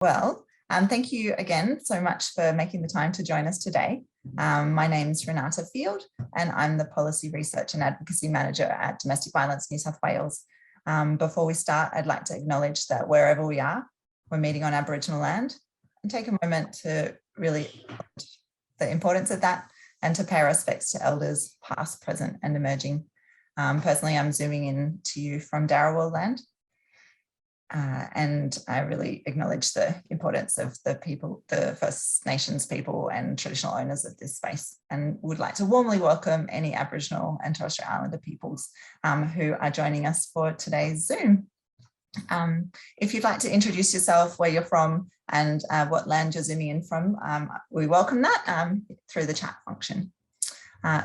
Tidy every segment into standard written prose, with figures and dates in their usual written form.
Thank you again so much for making the time to join us today. My name's Renata Field and I'm the Policy Research and Advocacy Manager at Domestic Violence New South Wales. Before we start, I'd like to acknowledge that wherever we are, we're meeting on Aboriginal land, and take a moment to really acknowledge the importance of that and to pay our respects to elders past, present and emerging. Personally, I'm zooming in to you from Darawal land. And I really acknowledge the importance of the people, the First Nations people and traditional owners of this space, and would like to warmly welcome any Aboriginal and Torres Strait Islander peoples who are joining us for today's Zoom. If you'd like to introduce yourself, where you're from and what land you're zooming in from, we welcome that through the chat function.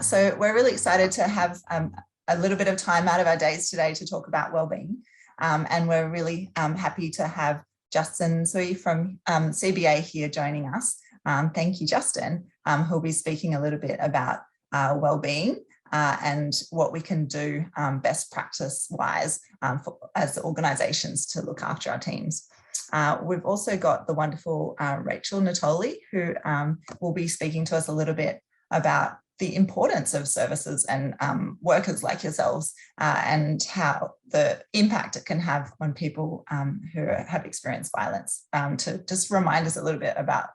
So we're really excited to have a little bit of time out of our days today to talk about wellbeing. And we're really happy to have Justin Tseui from CBA here joining us. Thank you, Justin, who'll be speaking a little bit about wellbeing and what we can do best practice-wise as organisations to look after our teams. We've also got the wonderful Rachel Natoli, who will be speaking to us a little bit about the importance of services and workers like yourselves and how the impact it can have on people who have experienced violence, to just remind us a little bit about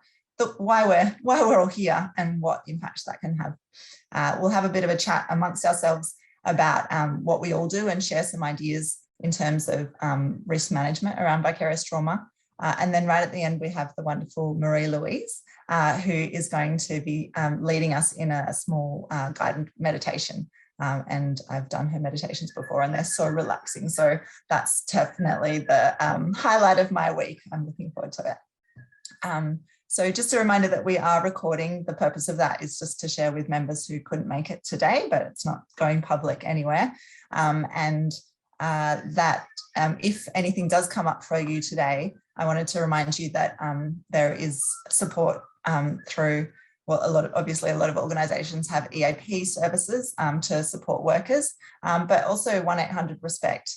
why we're all here and what impact that can have. We'll have a bit of a chat amongst ourselves about what we all do and share some ideas in terms of risk management around vicarious trauma. And then right at the end, we have the wonderful Marie-Louise, who is going to be leading us in a small guided meditation. And I've done her meditations before and they're so relaxing. So that's definitely the highlight of my week. I'm looking forward to it. So just a reminder that we are recording. The purpose of that is just to share with members who couldn't make it today, but it's not going public anywhere. If anything does come up for you today, I wanted to remind you that there is support through, obviously a lot of organisations have EAP services to support workers, but also 1-800-RESPECT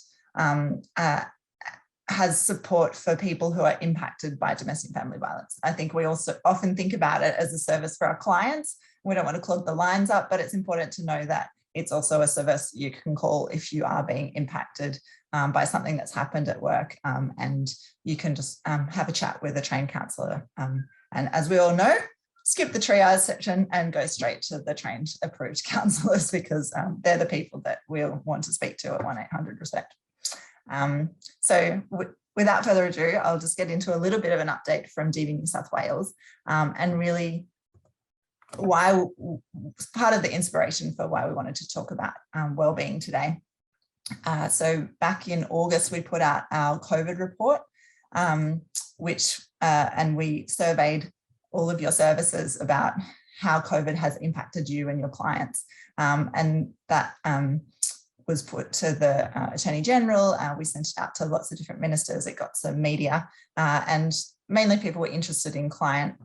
has support for people who are impacted by domestic family violence. I think we also often think about it as a service for our clients. We don't want to clog the lines up, but it's important to know that it's also a service you can call if you are being impacted by something that's happened at work, and you can just have a chat with a trained counsellor. And as we all know, skip the triage section and go straight to the trained approved counsellors, because they're the people that we'll want to speak to at 1-800-RESPECT. So without further ado, I'll just get into a little bit of an update from DV New South Wales and really why part of the inspiration for why we wanted to talk about wellbeing today. So back in August, we put out our COVID report, and we surveyed all of your services about how COVID has impacted you and your clients. And that was put to the Attorney General. We sent it out to lots of different ministers. It got some media, and mainly people were interested in client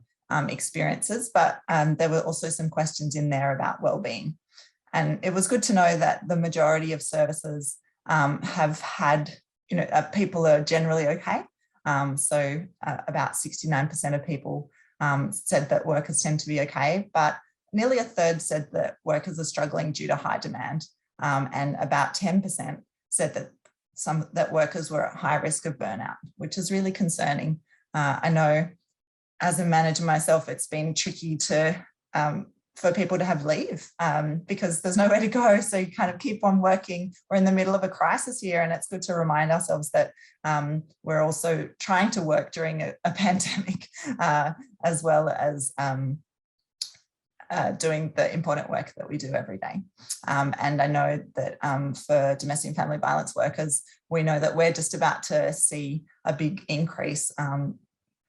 experiences, but there were also some questions in there about wellbeing. And it was good to know that the majority of services have had, people are generally okay. So about 69% of people said that workers tend to be okay, but nearly a third said that workers are struggling due to high demand. And about 10% said that workers were at high risk of burnout, which is really concerning. I know as a manager myself, it's been tricky for people to have leave because there's nowhere to go. So you kind of keep on working. We're in the middle of a crisis here, and it's good to remind ourselves that we're also trying to work during a pandemic as well as doing the important work that we do every day. And I know that for domestic and family violence workers, we know that we're just about to see a big increase.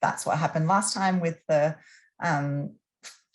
That's what happened last time with the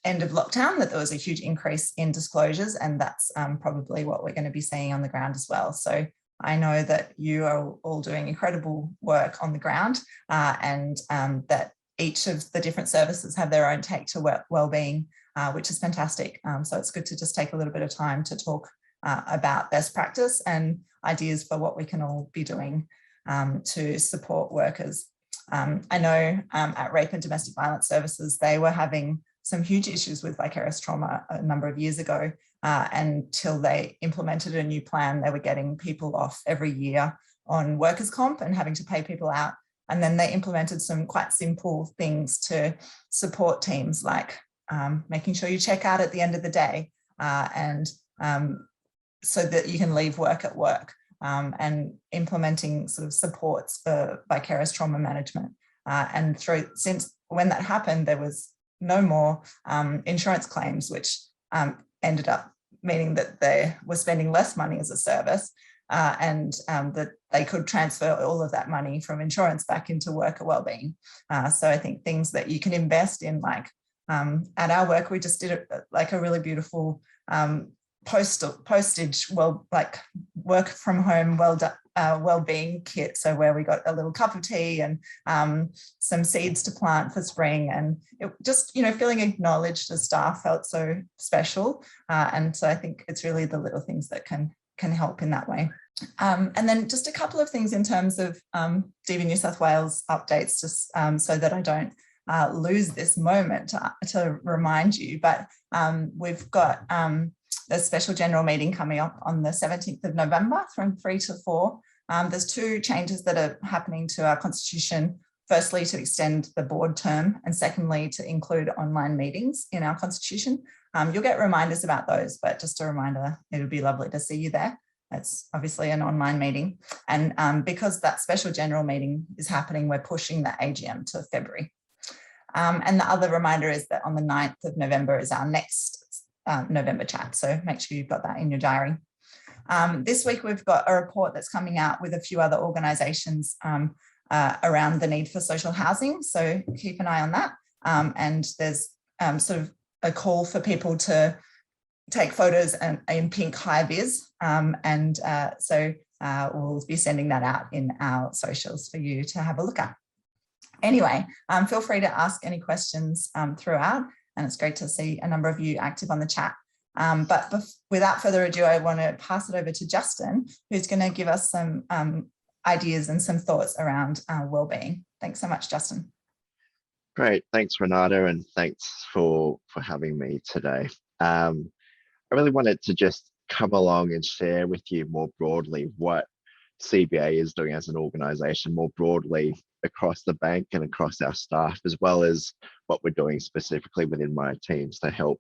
end of lockdown, that there was a huge increase in disclosures, and that's probably what we're going to be seeing on the ground as well. So I know that you are all doing incredible work on the ground, and that each of the different services have their own take to wellbeing, which is fantastic. So it's good to just take a little bit of time to talk about best practice and ideas for what we can all be doing to support workers. I know at Rape and Domestic Violence Services, they were having some huge issues with vicarious trauma a number of years ago, until they implemented a new plan. They were getting people off every year on workers' comp and having to pay people out. And then they implemented some quite simple things to support teams, like making sure you check out at the end of the day, and so that you can leave work at work, and implementing sort of supports for vicarious trauma management. And since when that happened, there was no more insurance claims, which ended up meaning that they were spending less money as a service, and that they could transfer all of that money from insurance back into worker wellbeing. So I think things that you can invest in, like at our work, we just did like a really beautiful postage, like work from home well-being kit. So where we got a little cup of tea and some seeds to plant for spring, and it just, feeling acknowledged as staff felt so special. And so I think it's really the little things that can help in that way. And then just a couple of things in terms of DV New South Wales updates, just so that I don't lose this moment to remind you. But we've got a special general meeting coming up on the 17th of November from 3 to 4. There's two changes that are happening to our constitution. Firstly, to extend the board term, and secondly, to include online meetings in our constitution. You'll get reminders about those, but just a reminder, it would be lovely to see you there. It's obviously an online meeting. And because that special general meeting is happening, we're pushing the AGM to February. And the other reminder is that on the 9th of November is our next November chat. So make sure you've got that in your diary. This week, we've got a report that's coming out with a few other organisations around the need for social housing. So keep an eye on that. And there's sort of a call for people to take photos in pink high-vis. So we'll be sending that out in our socials for you to have a look at. Anyway, feel free to ask any questions throughout, and it's great to see a number of you active on the chat. But without further ado, I want to pass it over to Justin, who's going to give us some ideas and some thoughts around wellbeing. Thanks so much, Justin. Great, thanks Renata, and thanks for having me today. I really wanted to just come along and share with you more broadly what CBA is doing as an organisation, more broadly across the bank and across our staff, as well as what we're doing specifically within my teams to help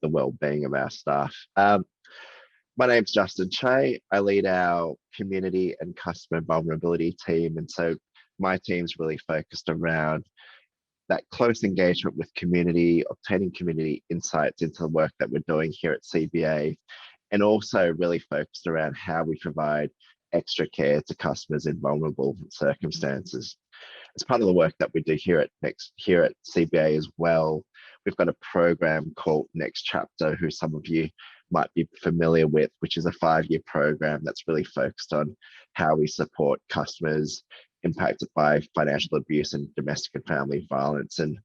the well-being of our staff. My name's Justin Tseui. I lead our community and customer vulnerability team, and so my team's really focused around that close engagement with community, obtaining community insights into the work that we're doing here at CBA, and also really focused around how we provide extra care to customers in vulnerable circumstances. As part of the work that we do here at CBA as well, we've got a program called Next Chapter, who some of you might be familiar with, which is a 5-year program that's really focused on how we support customers impacted by financial abuse and domestic and family violence. And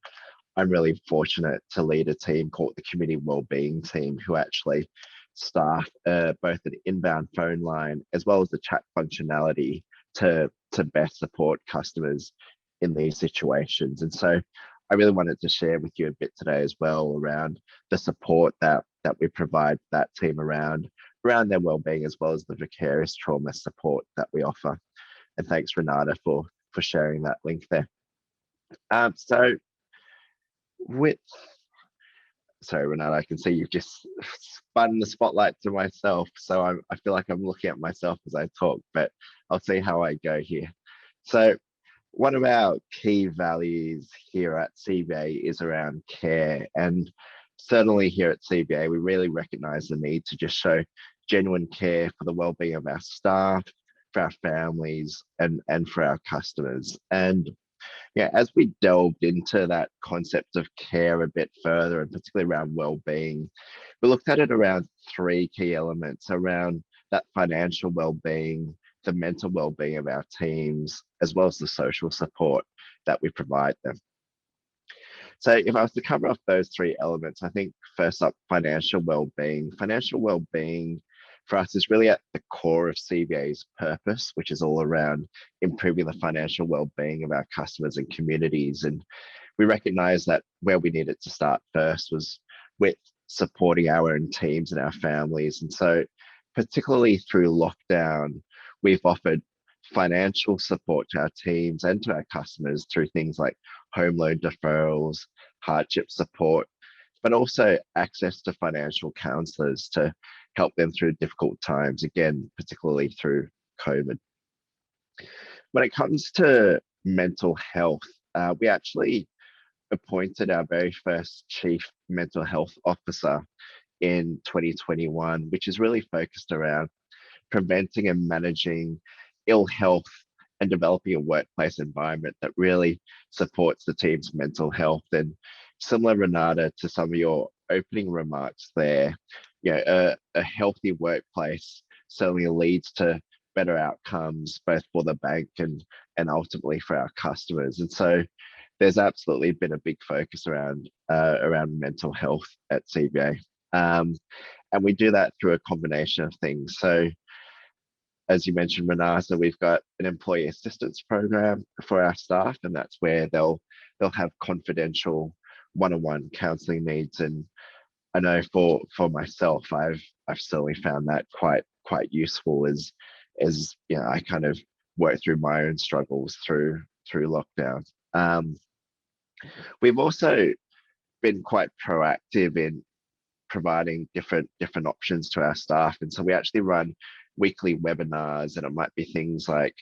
I'm really fortunate to lead a team called the Community Wellbeing team, who actually staff both an inbound phone line as well as the chat functionality to best support customers in these situations. And so I really wanted to share with you a bit today as well around the support that we provide that team around their wellbeing, as well as the vicarious trauma support that we offer. And thanks Renata for sharing that link there. Sorry, Renata, I can see you've just spun the spotlight to myself, so I feel like I'm looking at myself as I talk, but I'll see how I go here. So one of our key values here at CBA is around care, and certainly here at CBA, we really recognise the need to just show genuine care for the wellbeing of our staff, for our families, and for our customers. And yeah, as we delved into that concept of care a bit further, and particularly around well-being, we looked at it around 3 key elements: around that financial well-being, the mental well-being of our teams, as well as the social support that we provide them. So if I was to cover off those 3 elements, I think first up, financial well-being. Financial well-being for us is really at the core of CBA's purpose, which is all around improving the financial well-being of our customers and communities. And we recognize that where we needed to start first was with supporting our own teams and our families. And so particularly through lockdown, we've offered financial support to our teams and to our customers through things like home loan deferrals, hardship support, but also access to financial counsellors to help them through difficult times, again, particularly through COVID. When it comes to mental health, we actually appointed our very first chief mental health officer in 2021, which is really focused around preventing and managing ill health and developing a workplace environment that really supports the team's mental health. And similar, Renata, to some of your opening remarks there, a healthy workplace certainly leads to better outcomes both for the bank and ultimately for our customers. And so there's absolutely been a big focus around mental health at CBA. And we do that through a combination of things. So as you mentioned, Renata, we've got an employee assistance program for our staff, and that's where they'll have confidential one-on-one counselling needs. And I know for myself, I've certainly found that quite useful as I kind of work through my own struggles through lockdown. We've also been quite proactive in providing different options to our staff, and so we actually run weekly webinars, and it might be things like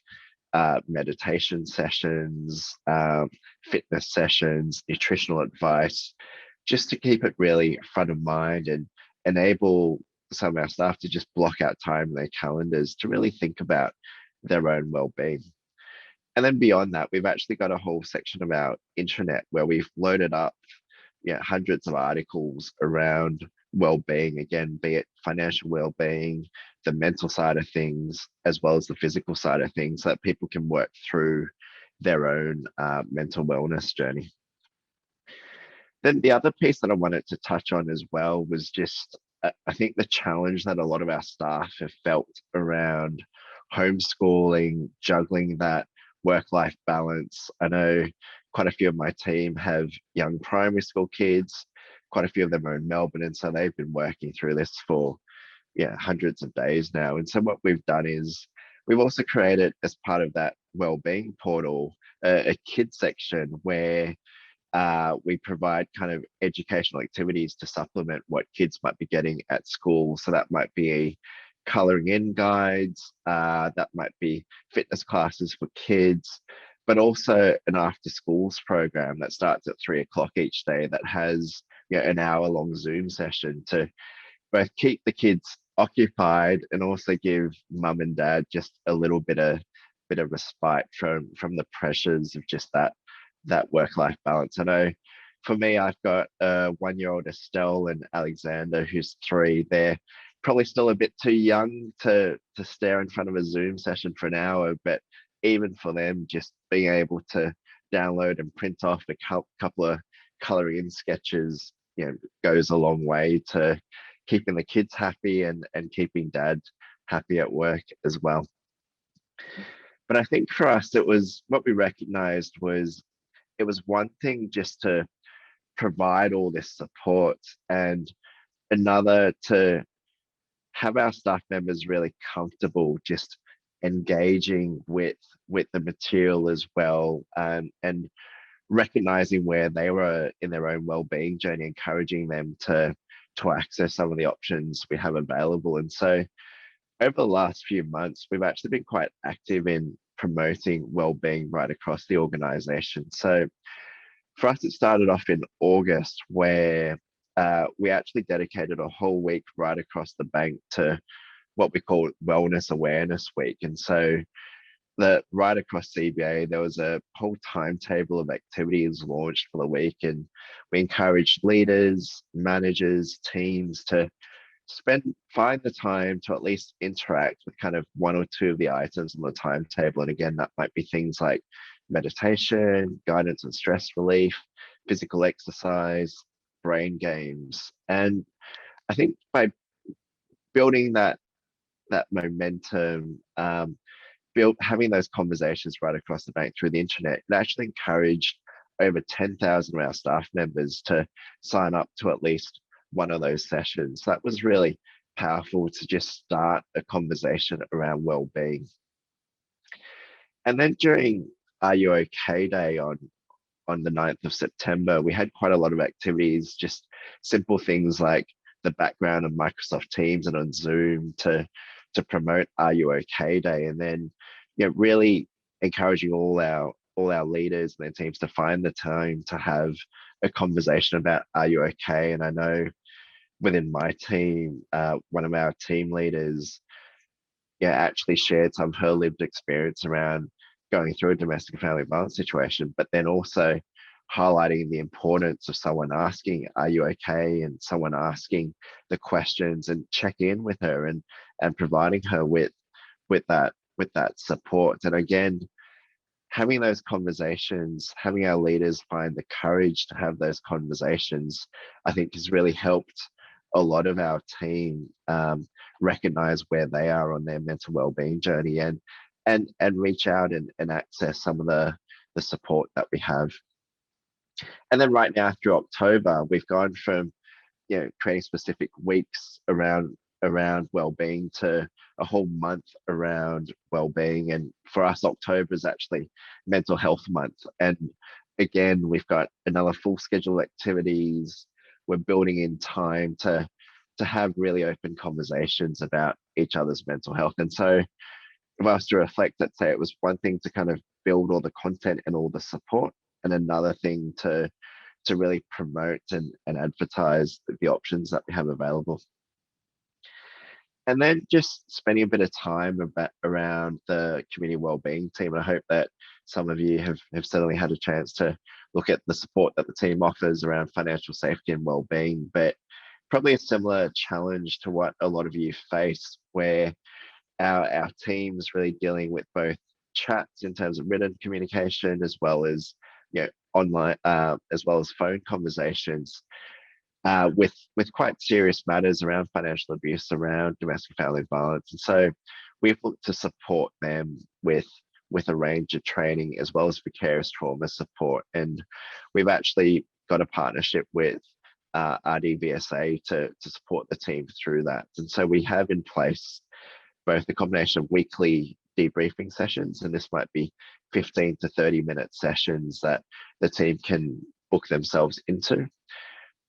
meditation sessions, fitness sessions, nutritional advice, just to keep it really front of mind and enable some of our staff to just block out time in their calendars to really think about their own well-being. And then beyond that, we've actually got a whole section of our intranet where we've loaded up hundreds of articles around well-being, again, be it financial well-being, the mental side of things, as well as the physical side of things, so that people can work through their own mental wellness journey. Then the other piece that I wanted to touch on as well was just, I think the challenge that a lot of our staff have felt around homeschooling, juggling that work-life balance. I know quite a few of my team have young primary school kids, quite a few of them are in Melbourne, and so they've been working through this for hundreds of days now. And so what we've done is we've also created, as part of that wellbeing portal, a kids section where we provide kind of educational activities to supplement what kids might be getting at school. So that might be colouring in guides, that might be fitness classes for kids, but also an after schools program that starts at 3 o'clock each day that has an hour-long Zoom session to both keep the kids occupied and also give mum and dad just a little bit of respite from the pressures of just that work-life balance. I know for me, I've got a 1-year-old Estelle and Alexander who's 3. They're probably still a bit too young to stare in front of a Zoom session for an hour, but even for them, just being able to download and print off a couple of colouring in sketches, goes a long way to keeping the kids happy and keeping dad happy at work as well. But I think for us, it was what we recognized was it was one thing just to provide all this support, and another to have our staff members really comfortable just engaging with the material as well, and recognizing where they were in their own well-being journey, encouraging them to access some of the options we have available. And so over the last few months, we've actually been quite active in promoting well-being right across the organization. So for us, it started off in August, where we actually dedicated a whole week right across the bank to what we call Wellness Awareness Week. And so right across CBA, there was a whole timetable of activities launched for the week, and we encouraged leaders, managers, teams to find the time to at least interact with kind of 1 or 2 of the items on the timetable. And again, that might be things like meditation, guidance and stress relief, physical exercise, brain games. And I think by building that that momentum, built having those conversations right across the bank through the internet. It actually encouraged over 10,000 of our staff members to sign up to at least one of those sessions. That was really powerful to just start a conversation around well-being. And then during Are You OK Day on the 9th of September, we had quite a lot of activities, just simple things like the background of Microsoft Teams and on Zoom to promote Are You OK Day, and then really encouraging all our leaders and their teams to find the time to have a conversation about Are You OK? And I know within my team, one of our team leaders actually shared some of her lived experience around going through a domestic and family violence situation, but then also highlighting the importance of someone asking, "Are you okay?" and someone asking the questions and check in with her and providing her with that support. And again, having those conversations, having our leaders find the courage to have those conversations, I think has really helped a lot of our team recognize where they are on their mental well-being journey and reach out and access some of the support that we have. And then right now through October, we've gone from creating specific weeks around well-being to a whole month around well-being. And for us, October is actually mental health month. And again, we've got another full schedule of activities. We're building in time to have really open conversations about each other's mental health. And so if I was to reflect, let's say it was one thing to kind of build all the content and all the support, and another thing to really promote and advertise the options that we have available. And then just spending a bit of time around the community wellbeing team. And I hope that some of you have certainly had a chance to look at the support that the team offers around financial safety and wellbeing, but probably a similar challenge to what a lot of you face, where our team's really dealing with both chats in terms of written communication as well as online, as well as phone conversations. With quite serious matters around financial abuse, around domestic family violence. And so we've looked to support them with a range of training as well as vicarious trauma support. And we've actually got a partnership with RDVSA to support the team through that. And so we have in place both the combination of weekly debriefing sessions, and this might be 15 to 30-minute sessions that the team can book themselves into,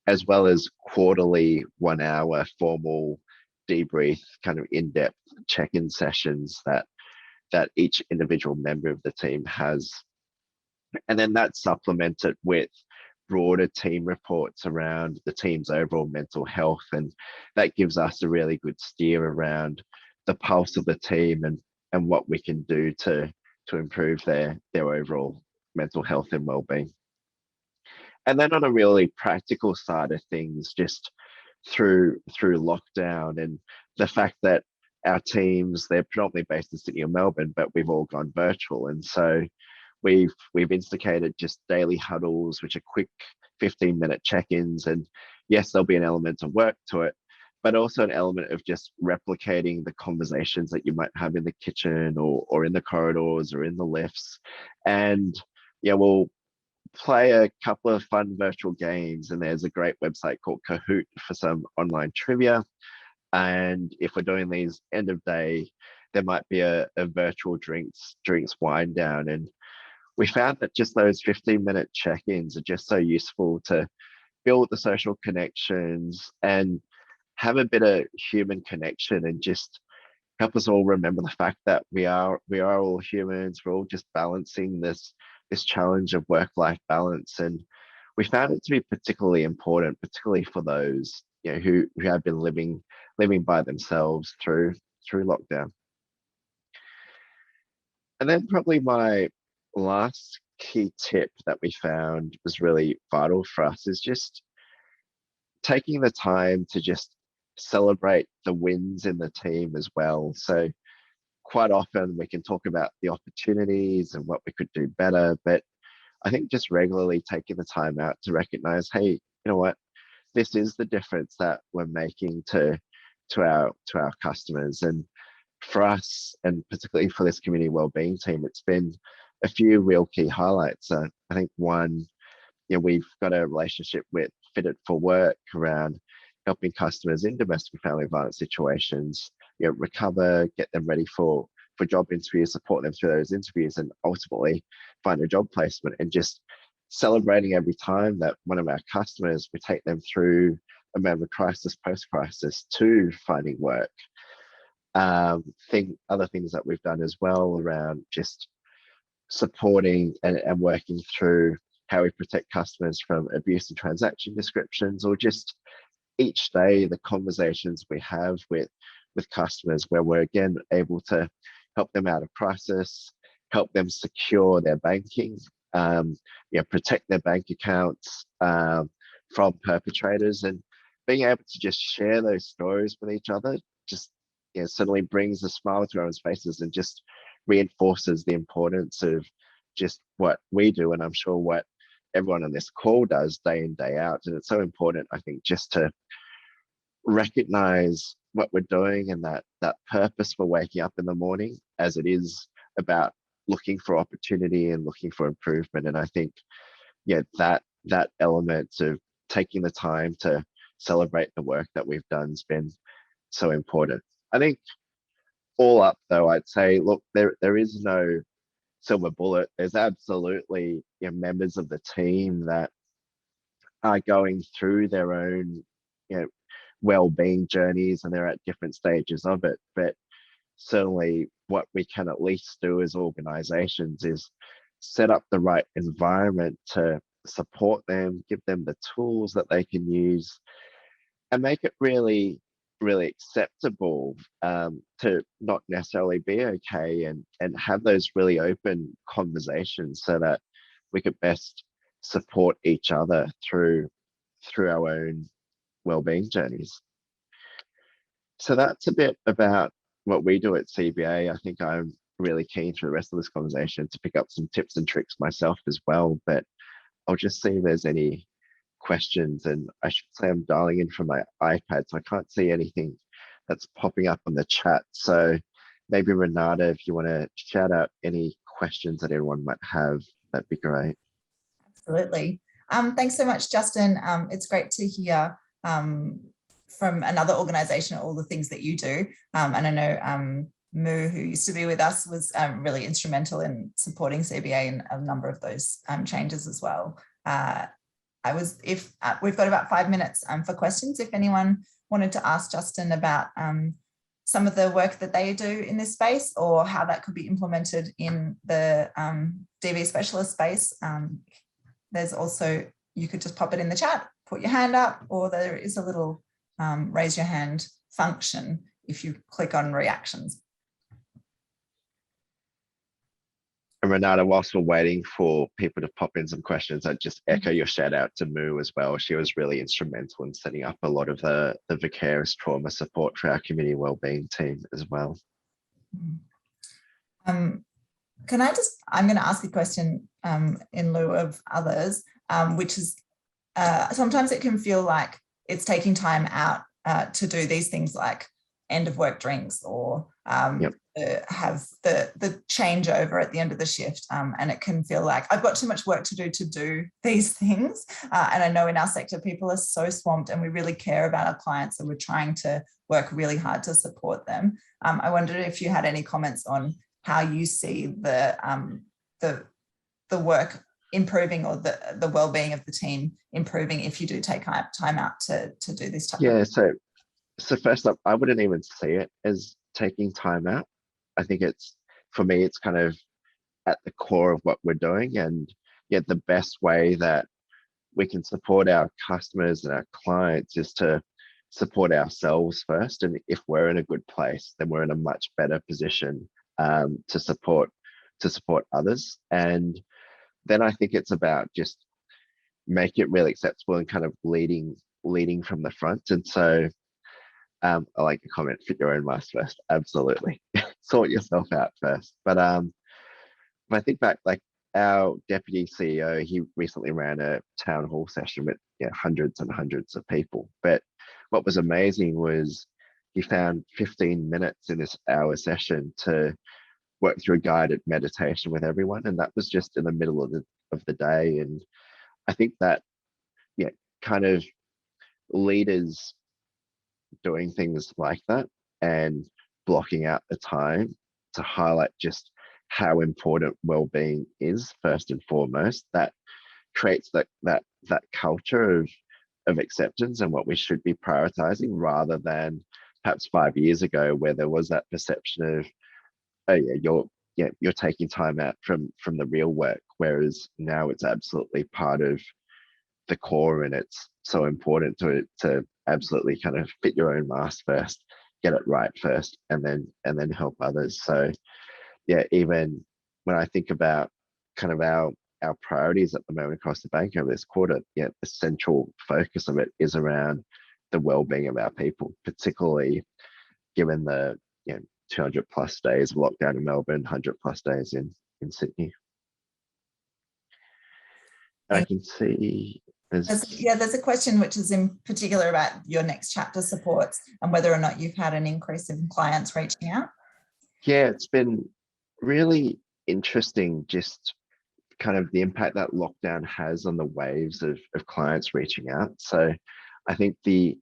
as well as quarterly 1 hour formal debrief, kind of in-depth check-in sessions that each individual member of the team has. And then that's supplemented with broader team reports around the team's overall mental health. And that gives us a really good steer around the pulse of the team and what we can do to improve their overall mental health and well-being. And then on a really practical side of things, just through lockdown and the fact that our teams, they're predominantly based in Sydney or Melbourne, but we've all gone virtual. And so we've instigated just daily huddles, which are quick 15-minute check-ins. And yes, there'll be an element of work to it, but also an element of just replicating the conversations that you might have in the kitchen or in the corridors or in the lifts. And we'll play a couple of fun virtual games, and there's a great website called Kahoot for some online trivia. And if we're doing these end of day, there might be a virtual drinks wind down. And we found that just those 15-minute check-ins are just so useful to build the social connections and have a bit of human connection, and just help us all remember the fact that we are all humans. We're all just balancing this challenge of work-life balance. And we found it to be particularly important, particularly for those who have been living by themselves through lockdown. And then probably my last key tip that we found was really vital for us is just taking the time to just celebrate the wins in the team as well. So quite often we can talk about the opportunities and what we could do better, but I think just regularly taking the time out to recognize, hey, you know what, this is the difference that we're making to our customers. And for us, and particularly for this community wellbeing team, it's been a few real key highlights. I think one, we've got a relationship with Fitted for Work around helping customers in domestic and family violence situations, recover, get them ready for job interviews, support them through those interviews, and ultimately find a job placement. And just celebrating every time that one of our customers, we take them through a moment of crisis, post-crisis, to finding work. Other things that we've done as well around just supporting and working through how we protect customers from abuse and transaction descriptions, or just each day the conversations we have with customers where we're again able to help them out of crisis, help them secure their banking, protect their bank accounts from perpetrators, and being able to just share those stories with each other just suddenly brings a smile to everyone's faces and just reinforces the importance of just what we do, and I'm sure what everyone on this call does day in, day out. And it's so important, I think, just to recognize what we're doing and that purpose for waking up in the morning, as it is about looking for opportunity and looking for improvement. And I think, that element of taking the time to celebrate the work that we've done has been so important. I think all up though, I'd say, look, there is no silver bullet. There's absolutely members of the team that are going through their own well-being journeys, and they're at different stages of it. But certainly what we can at least do as organizations is set up the right environment to support them, give them the tools that they can use, and make it really acceptable to not necessarily be okay, and have those really open conversations so that we could best support each other through our own wellbeing journeys. So that's a bit about what we do at CBA. I think I'm really keen through the rest of this conversation to pick up some tips and tricks myself as well, but I'll just see if there's any questions. And I should say I'm dialing in from my iPad, so I can't see anything that's popping up on the chat. So maybe Renata, if you want to shout out any questions that everyone might have, that'd be great. Absolutely. Thanks so much, Justin. It's great to hear from another organisation all the things that you do. And I know Moo, who used to be with us, was really instrumental in supporting CBA in a number of those changes as well. We've got about 5 minutes for questions. If anyone wanted to ask Justin about some of the work that they do in this space, or how that could be implemented in the DV specialist space, there's also, you could just pop it in the chat, put your hand up, or there is a little raise your hand function if you click on reactions. And Renata, whilst we're waiting for people to pop in some questions, I'd just echo your shout out to Moo as well. She was really instrumental in setting up a lot of the vicarious trauma support for our community wellbeing team as well. I'm going to ask a question in lieu of others, which is sometimes it can feel like it's taking time out to do these things like end of work drinks, or have the changeover at the end of the shift, and it can feel like I've got too much work to do these things, and I know in our sector people are so swamped, and we really care about our clients, so we're trying to work really hard to support them. I wondered if you had any comments on how you see the work improving, or the well-being of the team improving if you do take time out to do this type of work. So first up, I wouldn't even see it as taking time out. I think for me, it's kind of at the core of what we're doing. And the best way that we can support our customers and our clients is to support ourselves first. And if we're in a good place, then we're in a much better position to support others. And then I think it's about just make it really acceptable and kind of leading from the front. And so I like the comment, fit your own mask first. Absolutely. Sort yourself out first. But if I think back, like our deputy CEO, he recently ran a town hall session with hundreds and hundreds of people. But what was amazing was he found 15 minutes in this hour session to work through a guided meditation with everyone, and that was just in the middle of the day. And I think that, yeah, kind of leaders doing things like that and blocking out the time to highlight just how important well-being is first and foremost, that creates that culture of acceptance and what we should be prioritizing, rather than perhaps 5 years ago where there was that perception of, oh you're taking time out from the real work, whereas now it's absolutely part of the core, and it's so important to absolutely kind of fit your own mask first, get it right first, and then help others. So yeah, even when I think about kind of our priorities at the moment across the bank over this quarter, yeah, the central focus of it is around the well-being of our people, particularly given the 200 plus days of lockdown in Melbourne, 100 plus days in Sydney. And I can see there's a question which is in particular about your next chapter supports and whether or not you've had an increase in clients reaching out. Yeah, it's been really interesting, just kind of the impact that lockdown has on the waves of clients reaching out. So I think the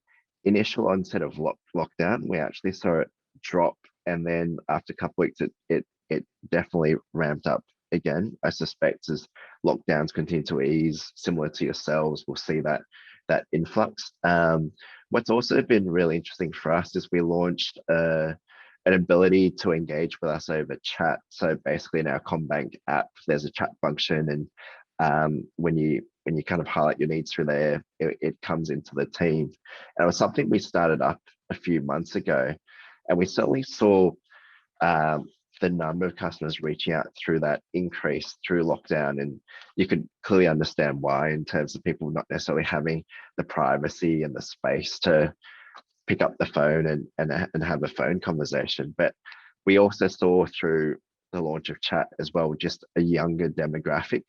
initial onset of lockdown, we actually saw it drop, and then after a couple of weeks it definitely ramped up again. I suspect as lockdowns continue to ease, similar to yourselves, we'll see that influx. What's also been really interesting for us is we launched an ability to engage with us over chat. So basically in our CommBank app, there's a chat function, and when you kind of highlight your needs through there, it comes into the team. And it was something we started up a few months ago, and we certainly saw the number of customers reaching out through that increase through lockdown, and you could clearly understand why, in terms of people not necessarily having the privacy and the space to pick up the phone and have a phone conversation. But we also saw through the launch of chat as well, just a younger demographic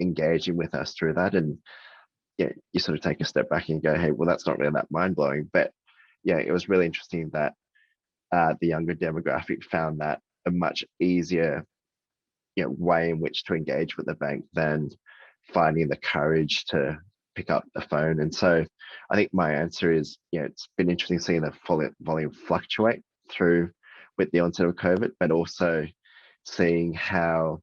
engaging with us through that. And yeah, you sort of take a step back and go, hey, well, that's not really that mind-blowing. But yeah, it was really interesting that the younger demographic found that a much easier way in which to engage with the bank than finding the courage to pick up the phone. And so I think my answer is, it's been interesting seeing the volume fluctuate through with the onset of COVID, but also seeing how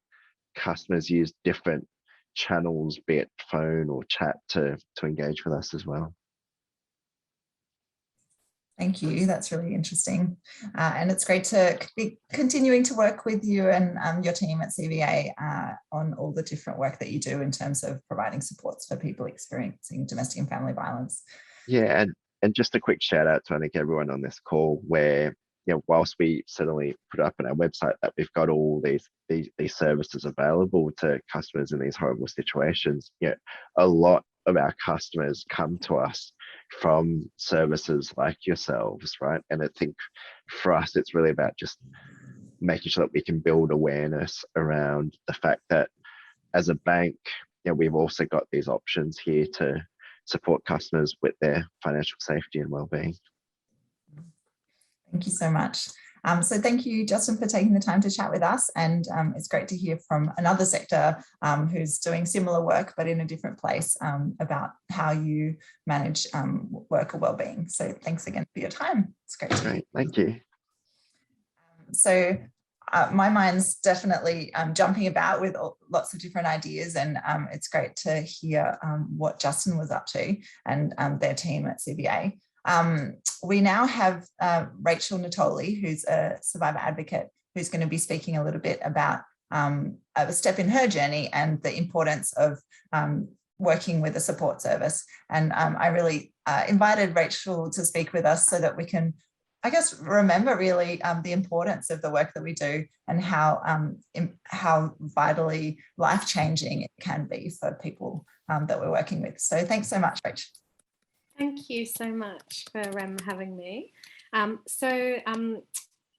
customers use different channels, be it phone or chat, to engage with us as well. Thank you. That's really interesting. And it's great to be continuing to work with you and your team at CVA on all the different work that you do in terms of providing supports for people experiencing domestic and family violence. Yeah, and just a quick shout out to, I think, everyone on this call, where whilst we certainly put up on our website that we've got all these services available to customers in these horrible situations, a lot of our customers come to us from services like yourselves, right? And I think for us, it's really about just making sure that we can build awareness around the fact that as a bank, we've also got these options here to support customers with their financial safety and well-being. Thank you so much. So thank you, Justin, for taking the time to chat with us. And it's great to hear from another sector who's doing similar work, but in a different place, about how you manage worker wellbeing. So thanks again for your time. It's great. Great, thank you. So my mind's definitely jumping about with lots of different ideas, and it's great to hear what Justin was up to and their team at CVA. We now have Rachel Natoli, who's a survivor advocate, who's going to be speaking a little bit about a step in her journey and the importance of working with a support service. And I really invited Rachel to speak with us so that we can, I guess, remember really the importance of the work that we do and how vitally life-changing it can be for people that we're working with. So thanks so much, Rachel. Thank you so much for having me.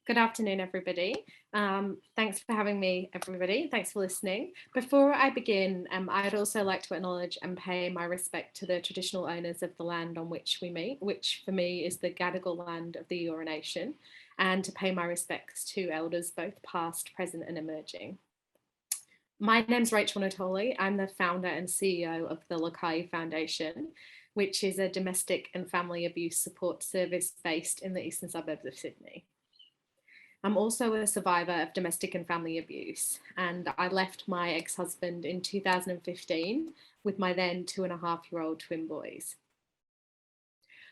Good afternoon, everybody. Thanks for having me, everybody. Thanks for listening. Before I begin, I'd also like to acknowledge and pay my respect to the traditional owners of the land on which we meet, which for me is the Gadigal land of the Eora Nation, and to pay my respects to elders both past, present and emerging. My name's Rachel Natoli. I'm the founder and CEO of the Lakai Foundation, which is a domestic and family abuse support service based in the eastern suburbs of Sydney. I'm also a survivor of domestic and family abuse, and I left my ex-husband in 2015 with my then 2.5-year-old twin boys.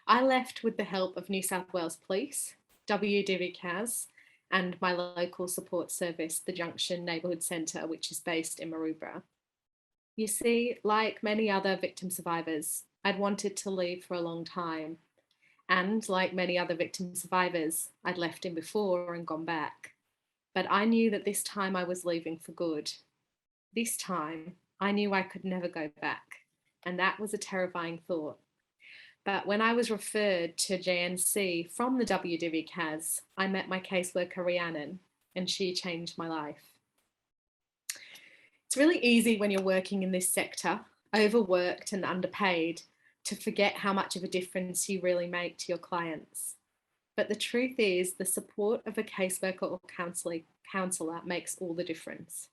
I left with the help of New South Wales Police, WDVCAS, and my local support service, the Junction Neighbourhood Centre, which is based in Maroubra. You see, like many other victim survivors, I'd wanted to leave for a long time. And like many other victim survivors, I'd left him before and gone back. But I knew that this time I was leaving for good. This time, I knew I could never go back. And that was a terrifying thought. But when I was referred to JNC from the WDVCAS, I met my caseworker, Rhiannon, and she changed my life. It's really easy when you're working in this sector, overworked and underpaid, to forget how much of a difference you really make to your clients. But the truth is, the support of a caseworker or counsellor makes all the difference.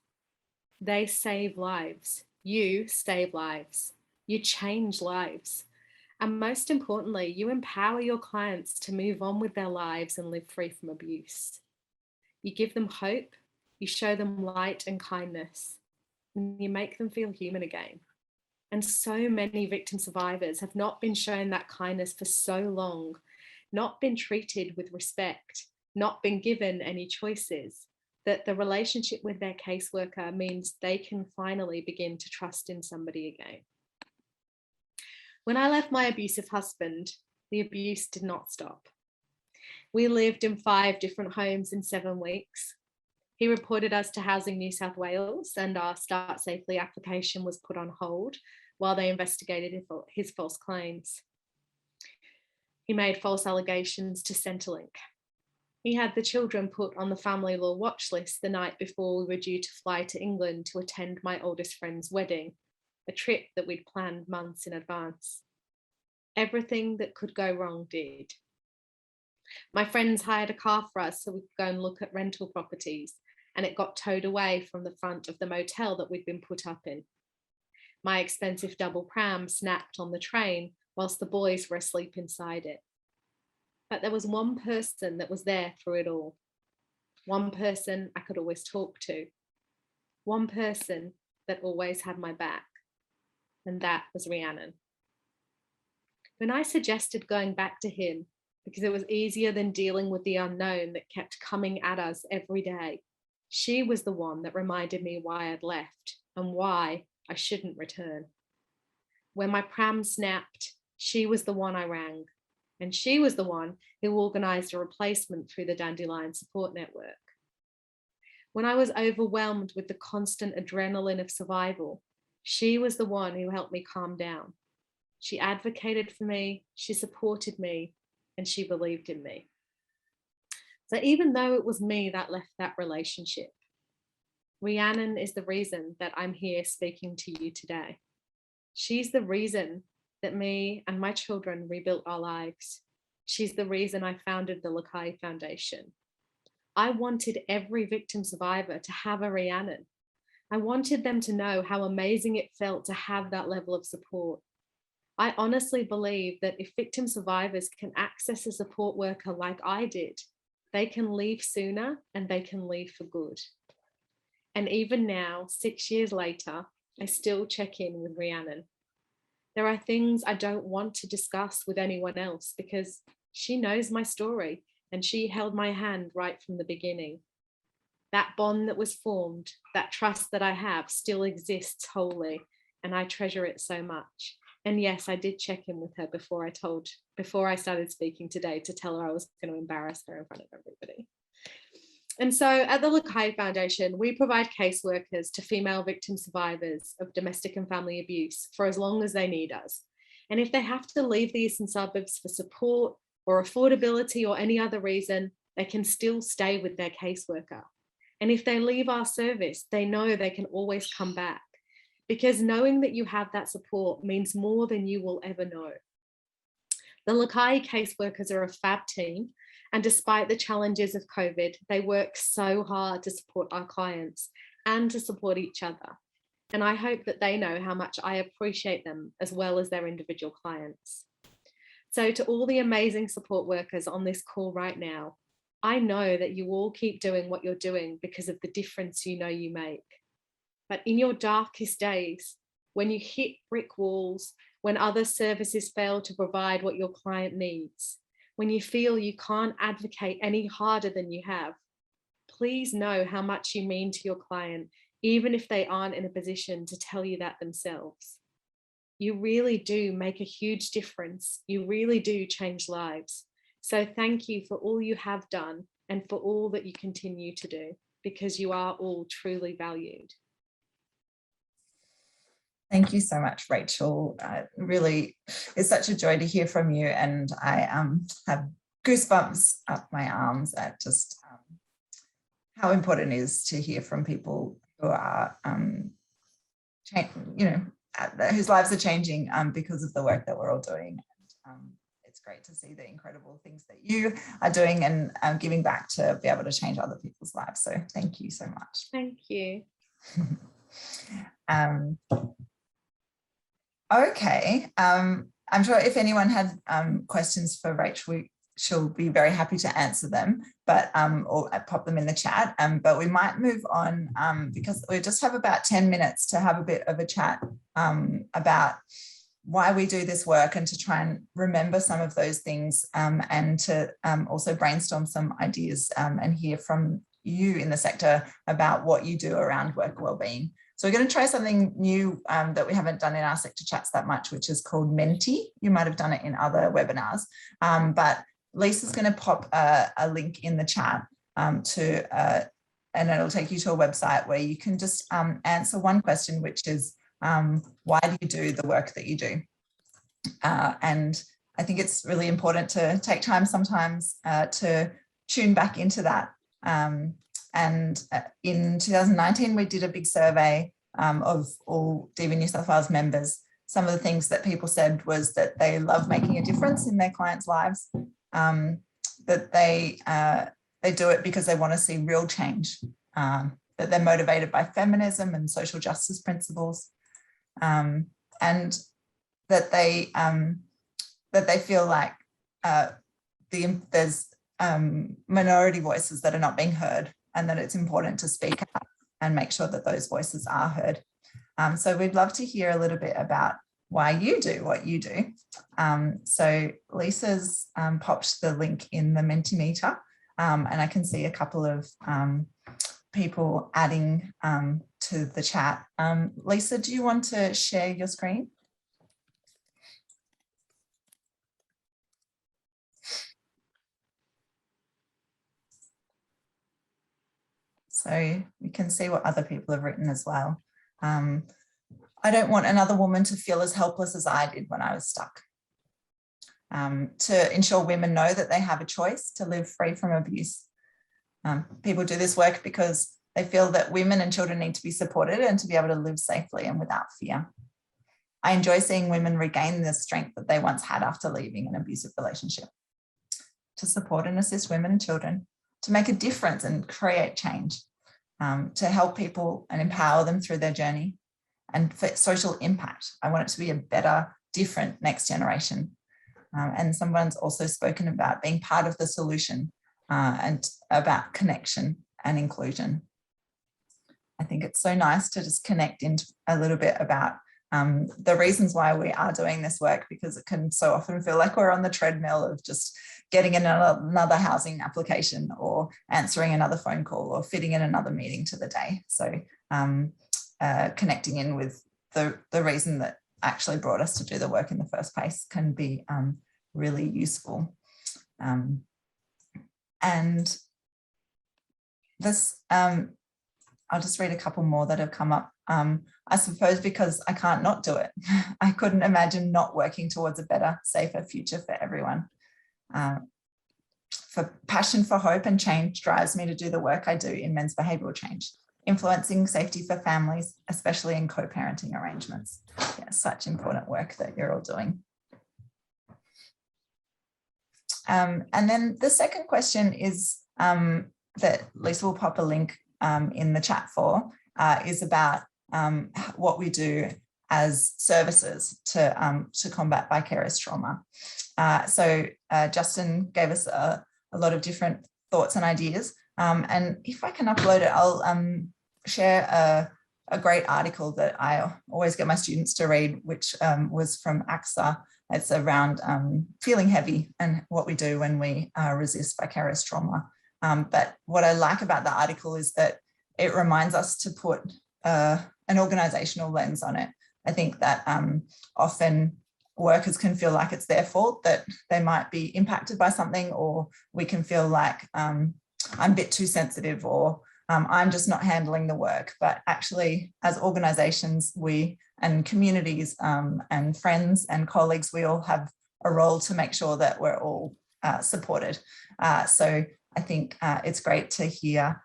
They save lives. You save lives. You change lives. And most importantly, you empower your clients to move on with their lives and live free from abuse. You give them hope, you show them light and kindness, and you make them feel human again. And so many victim survivors have not been shown that kindness for so long, not been treated with respect, not been given any choices, that the relationship with their caseworker means they can finally begin to trust in somebody again. When I left my abusive husband, the abuse did not stop. We lived in 5 different homes in 7 weeks. He reported us to Housing New South Wales, and our Start Safely application was put on hold while they investigated his false claims. He made false allegations to Centrelink. He had the children put on the family law watch list the night before we were due to fly to England to attend my oldest friend's wedding, a trip that we'd planned months in advance. Everything that could go wrong did. My friends hired a car for us so we could go and look at rental properties, and it got towed away from the front of the motel that we'd been put up in. My expensive double pram snapped on the train whilst the boys were asleep inside it. But there was one person that was there through it all. One person I could always talk to. One person that always had my back. And that was Rhiannon. When I suggested going back to him, because it was easier than dealing with the unknown that kept coming at us every day, she was the one that reminded me why I'd left and why I shouldn't return. When my pram snapped, she was the one I rang, and she was the one who organised a replacement through the Dandelion Support Network. When I was overwhelmed with the constant adrenaline of survival, she was the one who helped me calm down. She advocated for me, she supported me, and she believed in me. So even though it was me that left that relationship, Rhiannon is the reason that I'm here speaking to you today. She's the reason that me and my children rebuilt our lives. She's the reason I founded the Lakai Foundation. I wanted every victim survivor to have a Rhiannon. I wanted them to know how amazing it felt to have that level of support. I honestly believe that if victim survivors can access a support worker like I did, they can leave sooner and they can leave for good. And even now, 6 years later, I still check in with Rhiannon. There are things I don't want to discuss with anyone else because she knows my story and she held my hand right from the beginning. That bond that was formed, that trust that I have still exists wholly, and I treasure it so much. And yes, I did check in with her before I started speaking today to tell her I was going to embarrass her in front of everybody. And so at the Lakai Foundation, we provide caseworkers to female victim survivors of domestic and family abuse for as long as they need us. And if they have to leave the eastern suburbs for support or affordability or any other reason, they can still stay with their caseworker. And if they leave our service, they know they can always come back, because knowing that you have that support means more than you will ever know. The Lakai caseworkers are a fab team, and despite the challenges of COVID, they work so hard to support our clients and to support each other. And I hope that they know how much I appreciate them as well as their individual clients. So to all the amazing support workers on this call right now, I know that you all keep doing what you're doing because of the difference you know you make. But in your darkest days, when you hit brick walls, when other services fail to provide what your client needs, when you feel you can't advocate any harder than you have, please know how much you mean to your client, even if they aren't in a position to tell you that themselves. You really do make a huge difference. You really do change lives. So thank you for all you have done and for all that you continue to do, because you are all truly valued. Thank you so much, Rachel. Really, it's such a joy to hear from you, and I have goosebumps up my arms at just how important it is to hear from people who are, whose lives are changing because of the work that we're all doing. It's great to see the incredible things that you are doing and giving back to be able to change other people's lives. So thank you so much. Thank you. Okay, I'm sure if anyone had questions for Rachel, she'll be very happy to answer them, but or pop them in the chat. But we might move on because we just have about 10 minutes to have a bit of a chat about why we do this work and to try and remember some of those things and to also brainstorm some ideas and hear from you in the sector about what you do around work wellbeing. So we're going to try something new that we haven't done in our sector chats that much, which is called Menti. You might have done it in other webinars, but Lisa's going to pop a link in the chat and it'll take you to a website where you can just answer one question, which is, why do you do the work that you do? And I think it's really important to take time sometimes to tune back into that. And in 2019, we did a big survey of all DV New South Wales members. Some of the things that people said was that they love making a difference in their clients' lives, that they do it because they want to see real change, that they're motivated by feminism and social justice principles, and that they feel like there's minority voices that are not being heard, and that it's important to speak up and make sure that those voices are heard. So we'd love to hear a little bit about why you do what you do. So Lisa's popped the link in the Mentimeter, and I can see a couple of people adding to the chat. Lisa, do you want to share your screen? So you can see what other people have written as well. I don't want another woman to feel as helpless as I did when I was stuck. To ensure women know that they have a choice to live free from abuse. People do this work because they feel that women and children need to be supported and to be able to live safely and without fear. I enjoy seeing women regain the strength that they once had after leaving an abusive relationship. To support and assist women and children, to make a difference and create change, to help people and empower them through their journey, and for social impact. I want it to be a better, different next generation. And someone's also spoken about being part of the solution and about connection and inclusion. I think it's so nice to just connect into a little bit about the reasons why we are doing this work, because it can so often feel like we're on the treadmill of just getting in another housing application or answering another phone call or fitting in another meeting to the day. So connecting in with the reason that actually brought us to do the work in the first place can be really useful. And this, I'll just read a couple more that have come up. I suppose because I can't not do it. I couldn't imagine not working towards a better, safer future for everyone. For passion for hope and change drives me to do the work I do in men's behavioural change, influencing safety for families, especially in co-parenting arrangements. Yeah, such important work that you're all doing. And then the second question is that Lisa will pop a link in the chat for, is about what we do as services to combat vicarious trauma. So Justin gave us a lot of different thoughts and ideas. And if I can upload it, I'll share a great article that I always get my students to read, which was from AXA. It's around feeling heavy and what we do when we resist vicarious trauma. But what I like about the article is that it reminds us to put an organisational lens on it. I think that often workers can feel like it's their fault, that they might be impacted by something, or we can feel like I'm a bit too sensitive, or I'm just not handling the work. But actually, as organisations, we and communities and friends and colleagues, we all have a role to make sure that we're all supported. So I think it's great to hear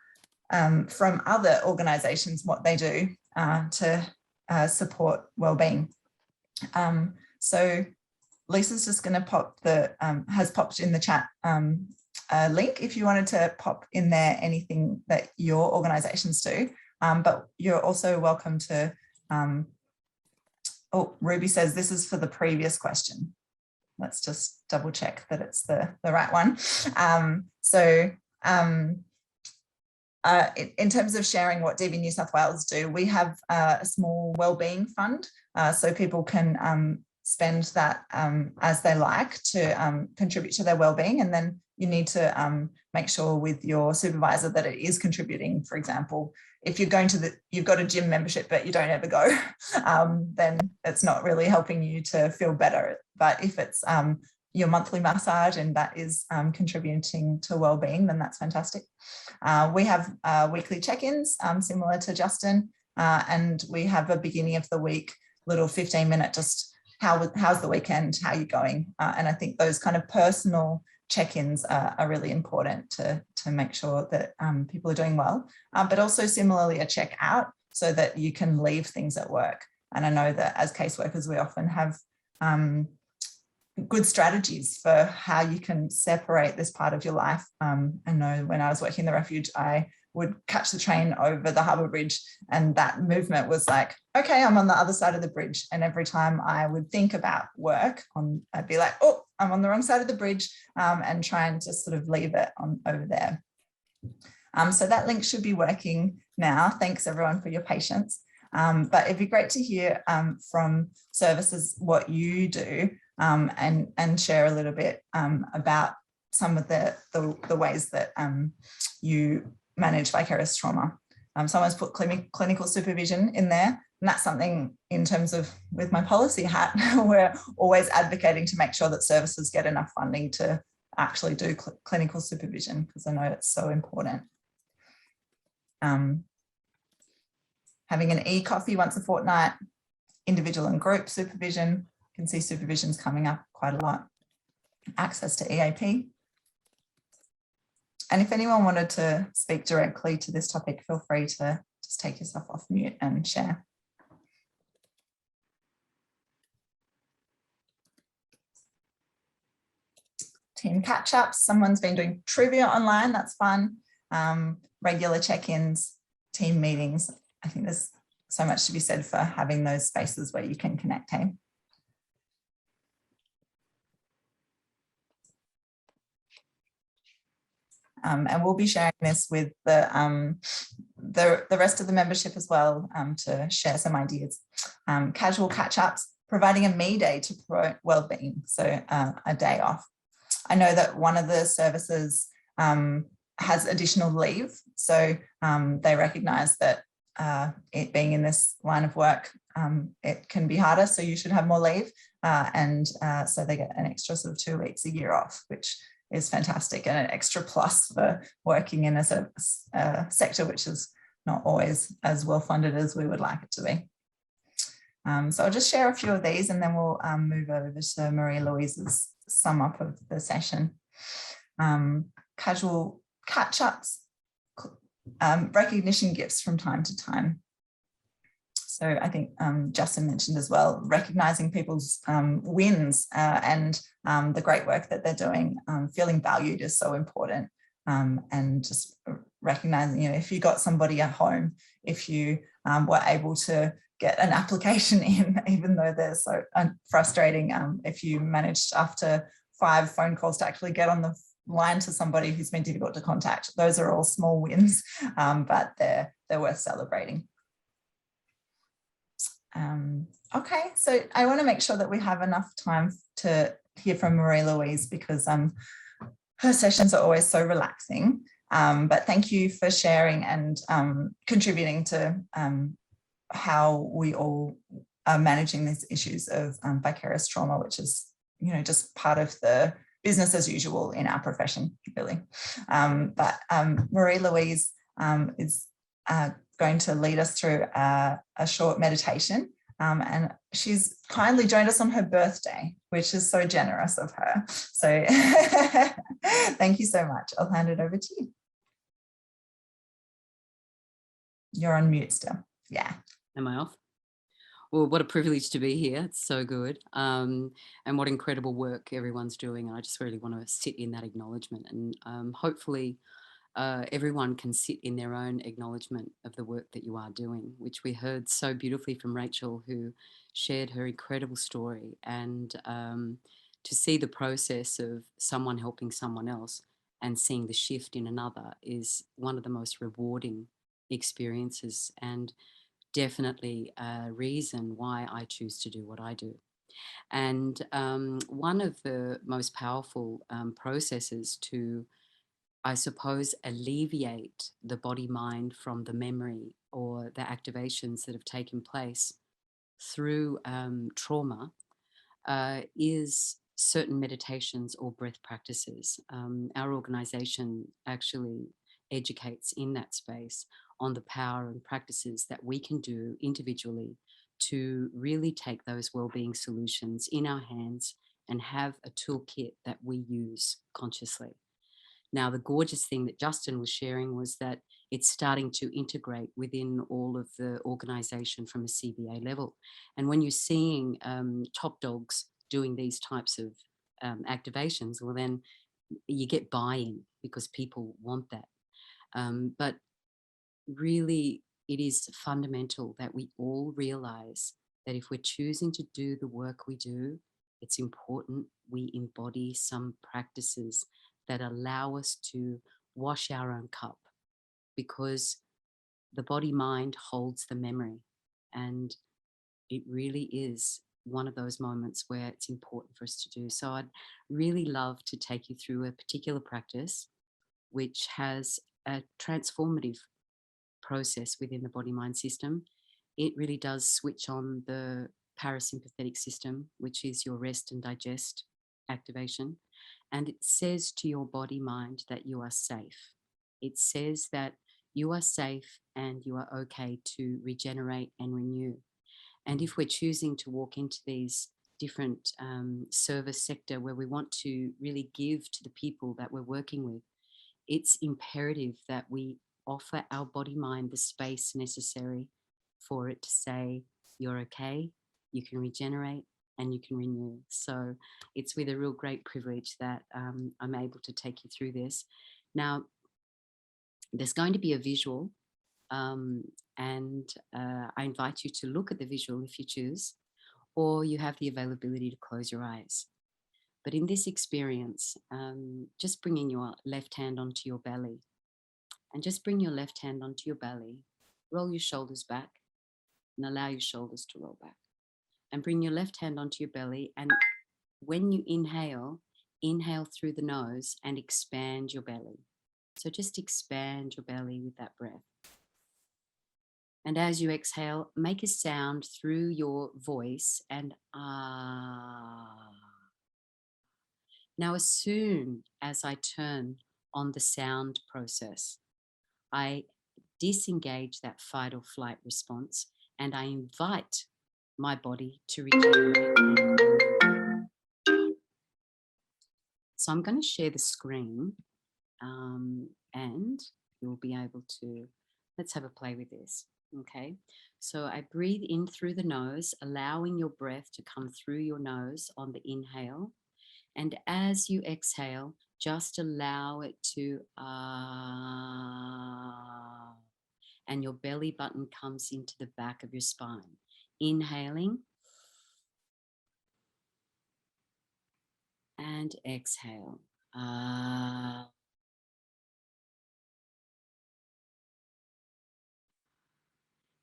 from other organisations what they do to support wellbeing. So Lisa's just going to pop has popped in the chat a link if you wanted to pop in there anything that your organisations do. But you're also welcome to, oh, Ruby says this is for the previous question. Let's just double check that it's the right one. In terms of sharing what DV New South Wales do, we have a small wellbeing fund, so people can spend that as they like to contribute to their wellbeing, and then you need to make sure with your supervisor that it is contributing. For example, if you're going to you've got a gym membership but you don't ever go, then it's not really helping you to feel better. But if it's your monthly massage and that is contributing to wellbeing, then that's fantastic. We have weekly check-ins similar to Justin, and we have a beginning of the week little 15-minute just how's the weekend, how are you going? And I think those kind of personal check-ins are really important to make sure that people are doing well, but also similarly a check-out so that you can leave things at work. And I know that as caseworkers, we often have good strategies for how you can separate this part of your life. I know when I was working in the refuge, I would catch the train over the Harbour Bridge, and that movement was like, okay, I'm on the other side of the bridge. And every time I would think about work, I'd be like, oh, I'm on the wrong side of the bridge, and try and just sort of leave it on over there. So that link should be working now. Thanks everyone for your patience. But it'd be great to hear from services what you do, and share a little bit about some of the ways that you manage vicarious trauma. Someone's put clinical supervision in there, and that's something in terms of with my policy hat, we're always advocating to make sure that services get enough funding to actually do clinical supervision, because I know it's so important. Having an e-coffee once a fortnight, individual and group supervision. You can see supervisions coming up quite a lot. Access to EAP. And if anyone wanted to speak directly to this topic, feel free to just take yourself off mute and share. Team catch-ups. Someone's been doing trivia online. That's fun. Regular check-ins, team meetings. I think there's so much to be said for having those spaces where you can connect, hey? And we'll be sharing this with the rest of the membership as well, to share some ideas. Casual catch-ups, providing a me day to promote wellbeing, so a day off. I know that one of the services has additional leave, so they recognise that it being in this line of work, it can be harder, so you should have more leave, and so they get an extra sort of 2 weeks a year off, which is fantastic, and an extra plus for working in a sector which is not always as well funded as we would like it to be. So I'll just share a few of these, and then we'll move over to Marie Louise's sum up of the session. casual catch-ups, recognition gifts from time to time. So I think Justin mentioned as well, recognising people's wins and the great work that they're doing. Feeling valued is so important, and just recognising, you know, if you got somebody at home, if you were able to get an application in, even though they're so frustrating, if you managed after 5 phone calls to actually get on the line to somebody who's been difficult to contact. Those are all small wins, but they're worth celebrating. Okay, so I want to make sure that we have enough time to hear from Marie-Louise, because her sessions are always so relaxing. But thank you for sharing and contributing to how we all are managing these issues of vicarious trauma, which is, you know, just part of the business as usual in our profession, really. But Marie-Louise is going to lead us through a short meditation. And she's kindly joined us on her birthday, which is so generous of her. So thank you so much. I'll hand it over to you. You're on mute still. Yeah. Am I off? Well, what a privilege to be here. It's so good. And what incredible work everyone's doing. And I just really want to sit in that acknowledgement, and hopefully everyone can sit in their own acknowledgement of the work that you are doing, which we heard so beautifully from Rachel, who shared her incredible story. And to see the process of someone helping someone else and seeing the shift in another is one of the most rewarding experiences, and definitely a reason why I choose to do what I do. And one of the most powerful processes to, I suppose, alleviate the body-mind from the memory or the activations that have taken place through trauma is certain meditations or breath practices. Our organisation actually educates in that space on the power and practices that we can do individually to really take those wellbeing solutions in our hands and have a toolkit that we use consciously. Now, the gorgeous thing that Justin was sharing was that it's starting to integrate within all of the organisation from a CBA level. And when you're seeing top dogs doing these types of activations, well, then you get buy-in because people want that. But really, it is fundamental that we all realise that if we're choosing to do the work we do, it's important we embody some practices that allow us to wash our own cup, because the body-mind holds the memory, and it really is one of those moments where it's important for us to do. So I'd really love to take you through a particular practice which has a transformative process within the body-mind system. It really does switch on the parasympathetic system, which is your rest and digest activation. And it says to your body-mind that you are safe. It says that you are safe and you are okay to regenerate and renew. And if we're choosing to walk into these different service sector where we want to really give to the people that we're working with, it's imperative that we offer our body-mind the space necessary for it to say, you're okay, you can regenerate, and you can renew. So it's with a real great privilege that I'm able to take you through this. Now, there's going to be a visual, and I invite you to look at the visual if you choose, or you have the availability to close your eyes. But in this experience, just bringing your left hand onto your belly, and just bring your left hand onto your belly, roll your shoulders back, and allow your shoulders to roll back. And bring your left hand onto your belly, and when you inhale, inhale through the nose and expand your belly. So just expand your belly with that breath. And as you exhale, make a sound through your voice and ah. Now, as soon as I turn on the sound process, I disengage that fight or flight response, and I invite my body to regenerate. So I'm going to share the screen, and you'll be able to, let's have a play with this. Okay, so I breathe in through the nose, allowing your breath to come through your nose on the inhale. And as you exhale, just allow it to and your belly button comes into the back of your spine. Inhaling and exhale.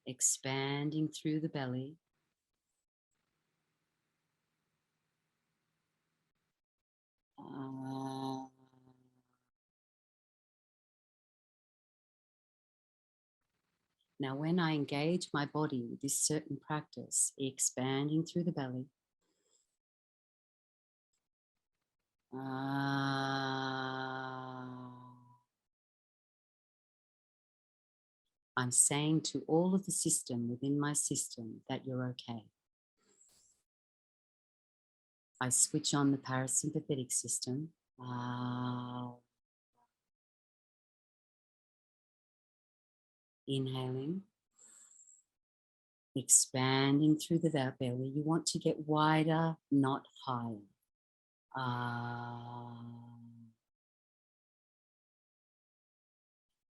Expanding through the belly. Now, when I engage my body with this certain practice, expanding through the belly, I'm saying to all of the system within my system that you're okay. I switch on the parasympathetic system. Inhaling, expanding through the belly. You want to get wider, not higher.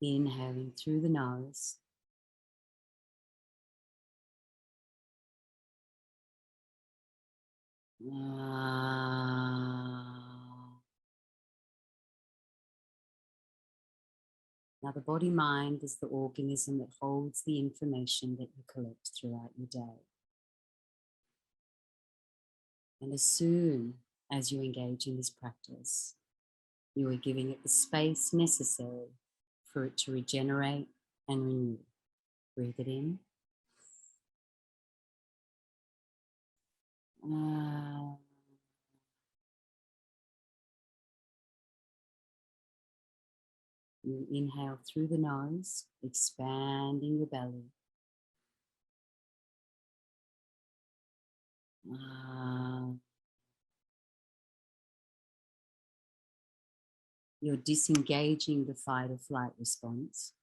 Inhaling through the nose. Now the body-mind is the organism that holds the information that you collect throughout your day. And as soon as you engage in this practice, you are giving it the space necessary for it to regenerate and renew. Breathe it in. You inhale through the nose, expanding your belly. You're disengaging the fight or flight response.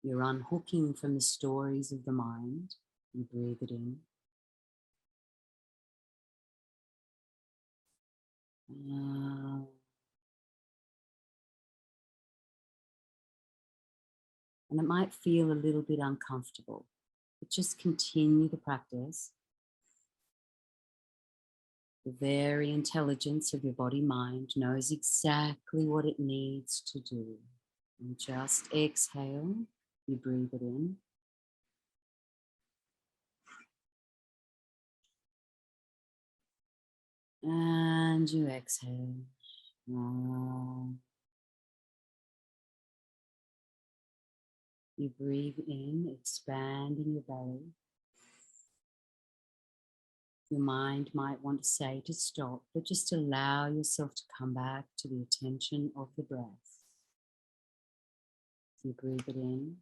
You're unhooking from the stories of the mind. You breathe it in. And it might feel a little bit uncomfortable, but just continue the practice. The very intelligence of your body-mind knows exactly what it needs to do. And just exhale, you breathe it in. And you exhale. You breathe in, expanding your belly. Your mind might want to say to stop, but just allow yourself to come back to the attention of the breath. You breathe it in.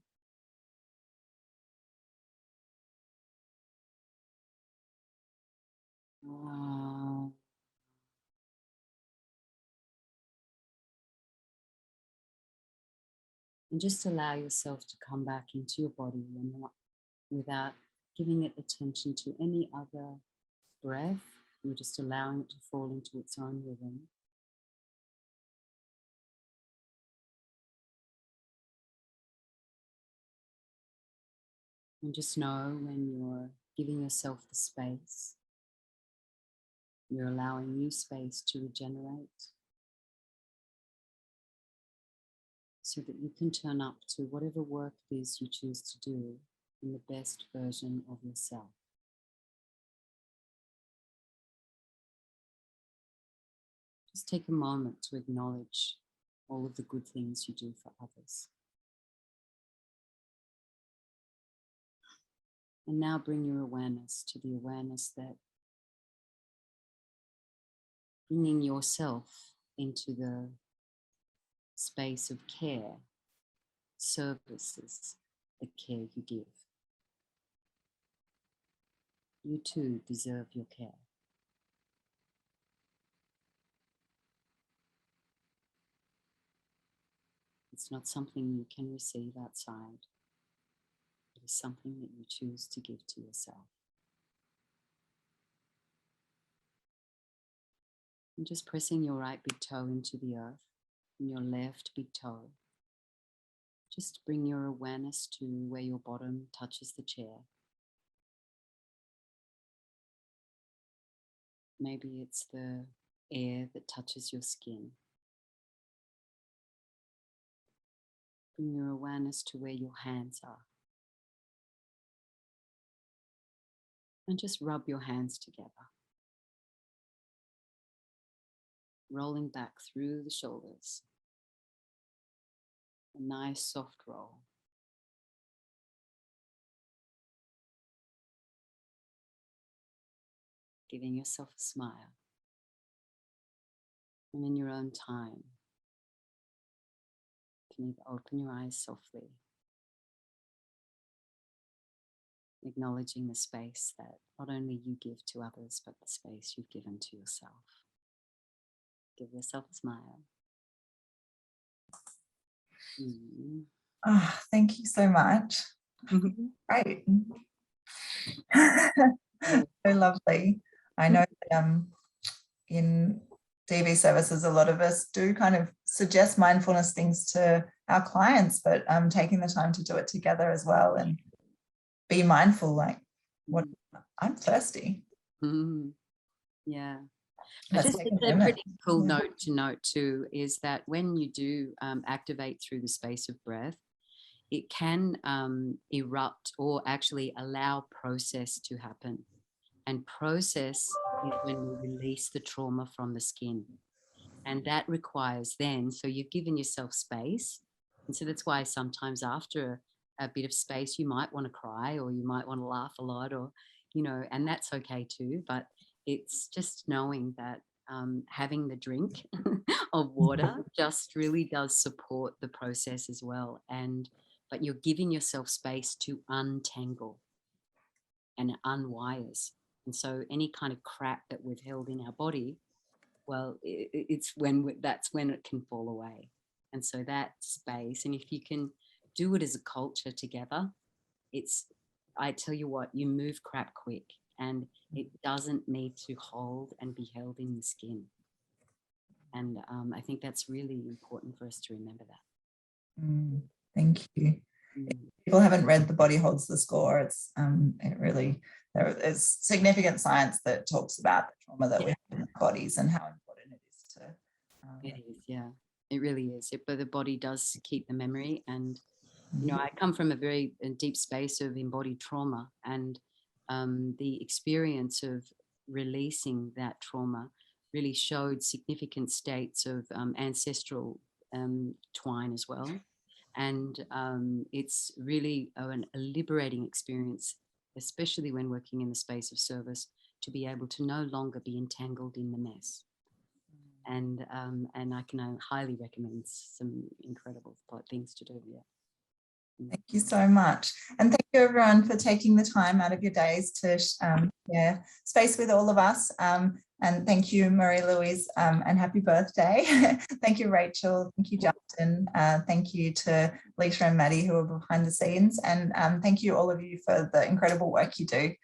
And just allow yourself to come back into your body and without giving it attention to any other breath. You're just allowing it to fall into its own rhythm. And just know when you're giving yourself the space, you're allowing new space to regenerate so that you can turn up to whatever work it is you choose to do in the best version of yourself. Just take a moment to acknowledge all of the good things you do for others. And now bring your awareness to the awareness that bringing yourself into the space of care service is the care you give. You too deserve your care. It's not something you can receive outside. It is something that you choose to give to yourself. And just pressing your right big toe into the earth and your left big toe. Just bring your awareness to where your bottom touches the chair. Maybe it's the air that touches your skin. Bring your awareness to where your hands are. And just rub your hands together. Rolling back through the shoulders. A nice soft roll. Giving yourself a smile. And in your own time, you can open your eyes softly. Acknowledging the space that not only you give to others, but the space you've given to yourself. Give yourself a smile. Oh, thank you so much. Great. So lovely. I know that, in DV services, a lot of us do kind of suggest mindfulness things to our clients, but taking the time to do it together as well and be mindful, like, what I'm thirsty. Yeah. I Let's just take think a a moment. pretty cool note to note too is that when you do activate through the space of breath, it can erupt or actually allow process to happen. And process is when we release the trauma from the skin. And that requires then, so you've given yourself space. And so that's why sometimes after a bit of space, you might want to cry or you might want to laugh a lot or, you know, and that's okay too. But it's just knowing that having the drink of water just really does support the process as well. But you're giving yourself space to untangle and unwires. And so any kind of crap that we've held in our body, well, that's when it can fall away. And so that space, and if you can do it as a culture together, I tell you what, you move crap quick and it doesn't need to hold and be held in the skin. And I think that's really important for us to remember that. Thank you. If people haven't read The Body Holds the Score, it's there is significant science that talks about the trauma that we have in our bodies and how important it is to. It is, yeah, it really is. But the body does keep the memory, and you know, I come from a very deep space of embodied trauma, and the experience of releasing that trauma really showed significant states of ancestral twine as well. And it's really a liberating experience, especially when working in the space of service, to be able to no longer be entangled in the mess. And I can highly recommend some incredible things to do. Yeah. Thank you so much. And thank you everyone for taking the time out of your days to share space with all of us. And thank you, Marie-Louise, and happy birthday. Thank you, Rachel. Thank you, Justin. Thank you to Lisa and Maddie who are behind the scenes. And thank you all of you for the incredible work you do.